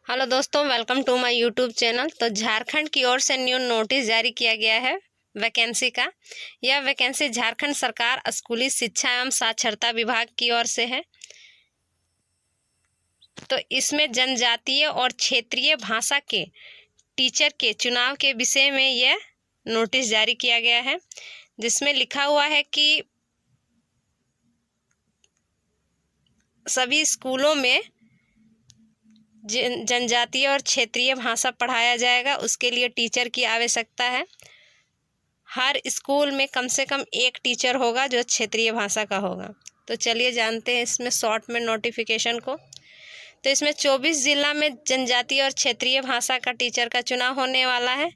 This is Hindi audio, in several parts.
हेलो दोस्तों, welcome to my YouTube channel. तो झारखंड की ओर से न्यू नोटिस जारी किया गया है वैकेंसी का। यह वैकेंसी झारखंड सरकार स्कूली शिक्षा एवं साक्षरता विभाग की ओर से है। तो इसमें जनजातीय और क्षेत्रीय भाषा के टीचर के चुनाव के विषय में यह नोटिस जारी किया गया है, जिसमें लिखा हुआ है कि सभी स्कूलों में जनजातीय और क्षेत्रीय भाषा पढ़ाया जाएगा। उसके लिए टीचर की आवश्यकता है। हर स्कूल में कम से कम एक टीचर होगा जो क्षेत्रीय भाषा का होगा। तो चलिए जानते हैं इसमें शॉर्ट में नोटिफिकेशन को। तो इसमें 24 जिला में जनजातीय और क्षेत्रीय भाषा का टीचर का चुनाव होने वाला है।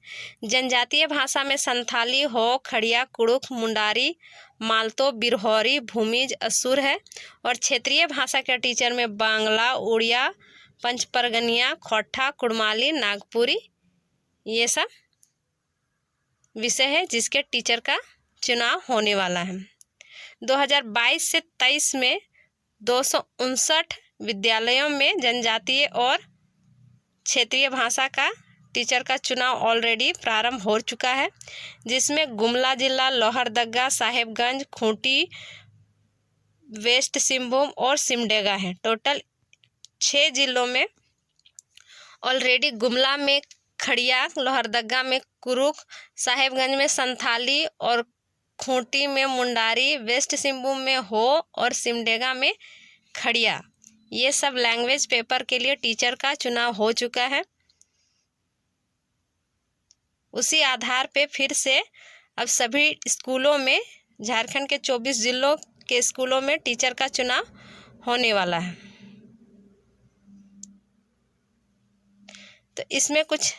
जनजातीय भाषा में संथाली, हो, खड़िया, कुड़ुख, मुंडारी, मालतो, बिरहोरी, भूमिज, असुर है। और क्षेत्रीय भाषा के टीचर में बांग्ला, उड़िया, पंचपरगनिया, खोटा, कुड़माली, नागपुरी, ये सब विषय है जिसके टीचर का चुनाव होने वाला है। 2022 से 23 में 259 विद्यालयों में जनजातीय और क्षेत्रीय भाषा का टीचर का चुनाव ऑलरेडी प्रारंभ हो चुका है, जिसमें गुमला जिला, लोहरदगा, साहेबगंज, खूंटी, वेस्ट सिंहभूम और सिमडेगा है। टोटल 6 जिलों में ऑलरेडी गुमला में खड़िया, लोहरदगा में कुरुख, साहेबगंज में संथाली और खूंटी में मुंडारी, वेस्ट सिंहभूम में हो और सिमडेगा में खड़िया, ये सब लैंग्वेज पेपर के लिए टीचर का चुनाव हो चुका है। उसी आधार पे फिर से अब सभी स्कूलों में, झारखंड के 24 जिलों के स्कूलों में टीचर का चुनाव होने वाला है। तो इसमें कुछ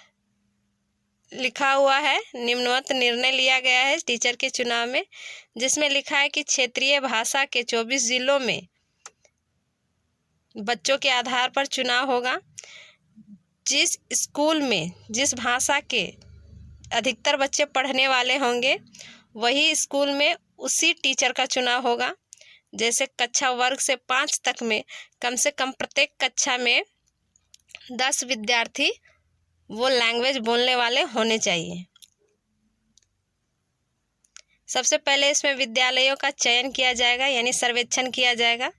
लिखा हुआ है, निम्नवत निर्णय लिया गया है टीचर के चुनाव में, जिसमें लिखा है कि क्षेत्रीय भाषा के 24 जिलों में बच्चों के आधार पर चुनाव होगा। जिस स्कूल में जिस भाषा के अधिकतर बच्चे पढ़ने वाले होंगे, वही स्कूल में उसी टीचर का चुनाव होगा। जैसे कक्षा वर्ग से 5 तक में कम से कम प्रत्येक कक्षा में 10 विद्यार्थी वो लैंग्वेज बोलने वाले होने चाहिए। सबसे पहले इसमें विद्यालयों का चयन किया जाएगा, यानी सर्वेक्षण किया जाएगा,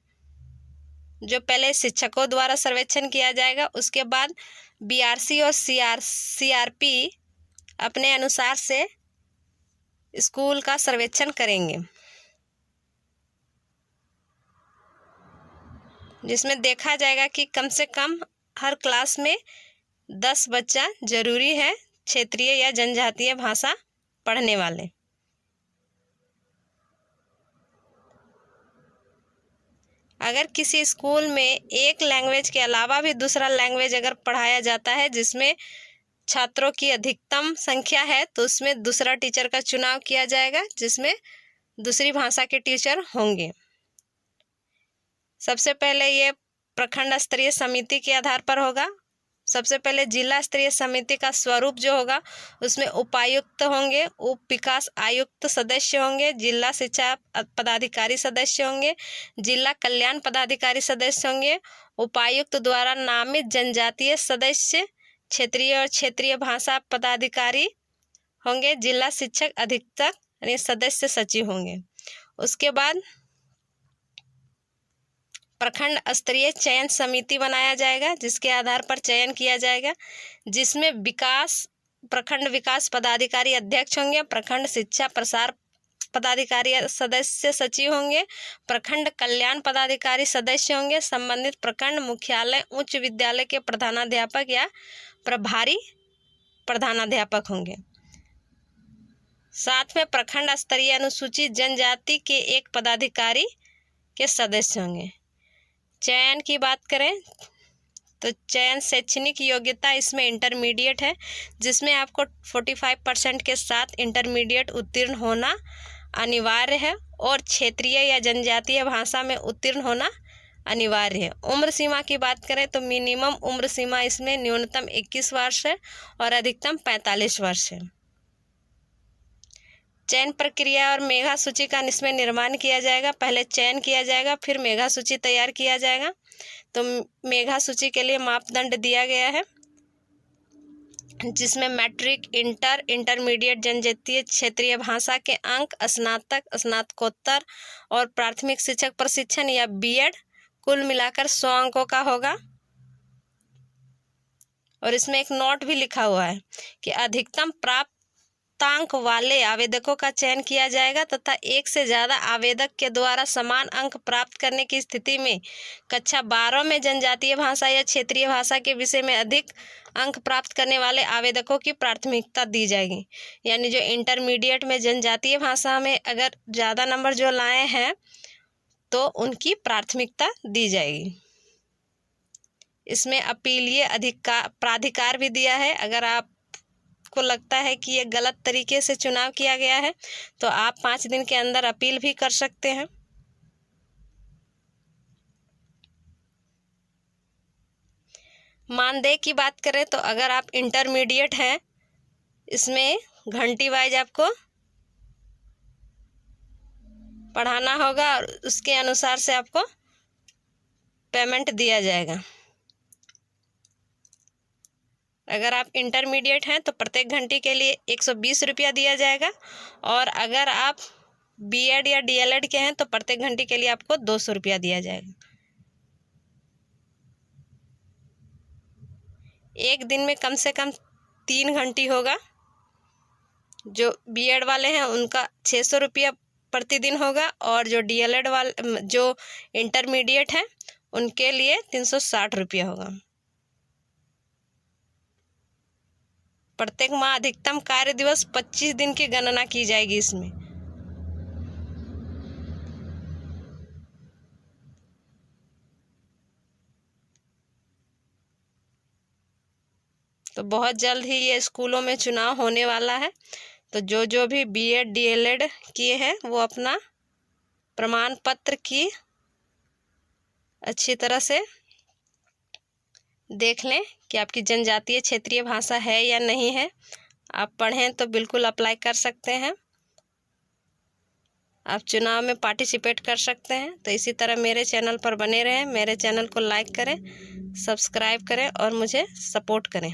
जो पहले शिक्षकों द्वारा सर्वेक्षण किया जाएगा। उसके बाद बीआरसी और सीआरपी अपने अनुसार से स्कूल का सर्वेक्षण करेंगे, जिसमें देखा जाएगा कि कम से कम हर क्लास में 10 बच्चा जरूरी है क्षेत्रीय या जनजातीय भाषा पढ़ने वाले। अगर किसी स्कूल में एक लैंग्वेज के अलावा भी दूसरा लैंग्वेज अगर पढ़ाया जाता है जिसमें छात्रों की अधिकतम संख्या है, तो उसमें दूसरा टीचर का चुनाव किया जाएगा, जिसमें दूसरी भाषा के टीचर होंगे। सबसे पहले ये प्रखंड स्तरीय समिति के आधार पर होगा। सबसे पहले जिला स्तरीय समिति का स्वरूप जो होगा, उसमें उपायुक्त होंगे, उप विकास आयुक्त सदस्य होंगे, जिला शिक्षा पदाधिकारी सदस्य होंगे, जिला कल्याण पदाधिकारी सदस्य होंगे, उपायुक्त द्वारा नामित जनजातीय सदस्य, क्षेत्रीय और क्षेत्रीय भाषा पदाधिकारी होंगे, जिला शिक्षक अधीक्षक यानी सदस्य सचिव होंगे। उसके बाद प्रखंड स्तरीय चयन समिति बनाया जाएगा, जिसके आधार पर चयन किया जाएगा, जिसमें प्रखंड विकास पदाधिकारी अध्यक्ष होंगे, प्रखंड शिक्षा प्रसार पदाधिकारी सदस्य सचिव होंगे, प्रखंड कल्याण पदाधिकारी सदस्य होंगे, संबंधित प्रखंड मुख्यालय उच्च विद्यालय के प्रधानाध्यापक या प्रभारी प्रधानाध्यापक होंगे। साथ में प्रखंड स्तरीय अनुसूचित जनजाति के एक पदाधिकारी के सदस्य होंगे। चयन की बात करें तो चयन शैक्षणिक योग्यता इसमें इंटरमीडिएट है, जिसमें आपको 45% के साथ इंटरमीडिएट उत्तीर्ण होना अनिवार्य है, और क्षेत्रीय या जनजातीय भाषा में उत्तीर्ण होना अनिवार्य है। उम्र सीमा की बात करें तो मिनिमम उम्र सीमा इसमें न्यूनतम 21 वर्ष है और अधिकतम 45 वर्ष है। चयन प्रक्रिया और मेधा सूची का इसमें निर्माण किया जाएगा। पहले चयन किया जाएगा, फिर मेधा सूची तैयार किया जाएगा। तो मेधा सूची के लिए मापदंड दिया गया है, जिसमें मैट्रिक, इंटर, इंटरमीडिएट जनजातीय क्षेत्रीय भाषा के अंक, स्नातक, स्नातकोत्तर और प्राथमिक शिक्षक प्रशिक्षण या बीएड कुल मिलाकर 100 अंकों का होगा। और इसमें एक नोट भी लिखा हुआ है कि अधिकतम प्राप्तांक वाले आवेदकों का चयन किया जाएगा तथा एक से ज़्यादा आवेदक के द्वारा समान अंक प्राप्त करने की स्थिति में कक्षा 12 में जनजातीय भाषा या क्षेत्रीय भाषा के विषय में अधिक अंक प्राप्त करने वाले आवेदकों की प्राथमिकता दी जाएगी। यानी जो इंटरमीडिएट में जनजातीय भाषा में अगर ज़्यादा नंबर जो लाए हैं तो उनकी प्राथमिकता दी जाएगी। इसमें अपीलीय प्राधिकार भी दिया है। अगर आपको लगता है कि ये गलत तरीके से चुनाव किया गया है तो आप 5 दिन के अंदर अपील भी कर सकते हैं। मानदेय की बात करें तो अगर आप इंटरमीडिएट हैं, इसमें घंटी वाइज आपको पढ़ाना होगा और उसके अनुसार से आपको पेमेंट दिया जाएगा। अगर आप इंटरमीडिएट हैं तो प्रत्येक घंटी के लिए 120 रुपया दिया जाएगा, और अगर आप बीएड या डीएलएड के हैं तो प्रत्येक घंटी के लिए आपको 200 रुपया दिया जाएगा। एक दिन में कम से कम 3 घंटी होगा। जो बीएड वाले हैं उनका 600 रुपया प्रतिदिन होगा, और जो डीएलएड वाले, जो इंटरमीडिएट हैं, उनके लिए 360 रुपया होगा। प्रत्येक माह अधिकतम कार्य दिवस 25 दिन की गणना की जाएगी इसमें। तो बहुत जल्द ही ये स्कूलों में चुनाव होने वाला है। तो जो भी बीएड डीएलएड किए हैं वो अपना प्रमाण पत्र की अच्छी तरह से देख लें कि आपकी जनजातीय क्षेत्रीय भाषा है या नहीं है। आप पढ़ें तो बिल्कुल अप्लाई कर सकते हैं, आप चुनाव में पार्टिसिपेट कर सकते हैं। तो इसी तरह मेरे चैनल पर बने रहें, मेरे चैनल को लाइक करें, सब्सक्राइब करें और मुझे सपोर्ट करें।